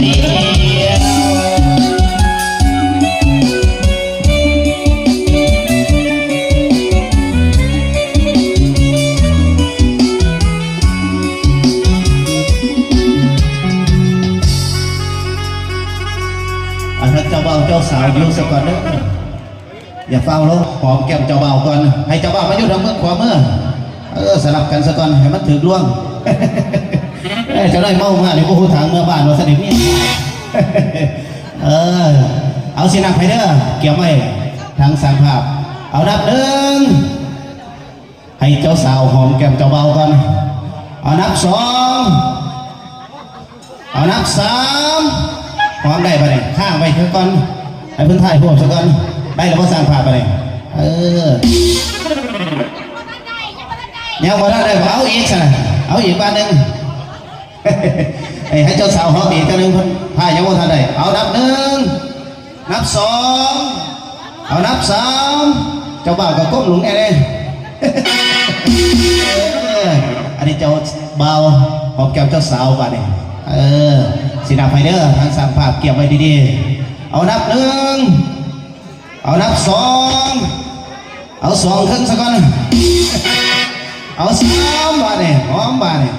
เดียวเจ้าบ่าวเจ้าสาวอยู่สักก่อนเด้ออย่าเฝ้าแล้วหอมแก้มเจ้าบ่าวก่อนให้เจ้าบ่าวมาอยู่ทางเมื่อขวามือสลับกันสักก่อนให้มันถือล่วงจะได้เมามาในพวกผู้ทางเมื่อบ้านเราสนิทนี่เอาสินับไปเด้อเกี่ยวไม่ทางสังภาพเอานับหนึ่งให้เจ้าสาวหอมแก้มเจ้าบ่าวก่อนเอานับสองเอานับสามพร้อมได้ปะเนี่ยข้างไปสักก่อนให้เพื่อนถ่ายพวกสักก่อนได้แล้วก็สร้างภาพปะเนี่ยเนี่ยพอได้เอาอีกสิเอาอีกบ้านหนึ่งให้เจ้าสาวหอมอีกตัวหนึ่งพายยังว่าท่านใดเอานับหนึ่งนับสองเอานับสามเจ้าบ่าวกับก้มหลงแน่เลยอันนี้เจ้าบ่าวหอมแก้มเจ้าสาวป่ะเนี่ยสินับไปเด้อทางสั่งภาพเก็บไว้ดีๆเอานับหนึ่งเอานับสองเอาสองขึ้นสักก่อนเอาสามบาทเนี่ยหอมบาทเนี่ย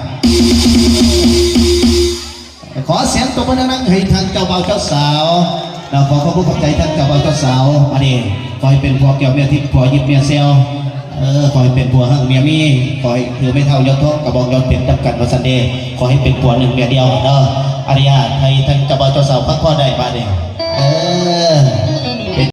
ขอเสียงตบมือดังๆให้ทางเจ้าบ่าวเจ้าสาวเราขอขอบคุณใจทางเจ้าบ่าวเจ้าสาวมาดิคอยเป็นผัวเกี่ยวเมียทิพย์ผัวยิบเมียเซลขอให้เป็นผัวหั่งเมียมีขอให้ถือไม่เท่ายอดทอกกระบอกยอดเป็นดับกันวันสันเดย์ขอให้เป็นผัวหนึ่งเมียเดียวเนาะอริยาไทยทางเจ้าบ่าวเจ้าสาวพักผ่อนได้บาทเนี่ย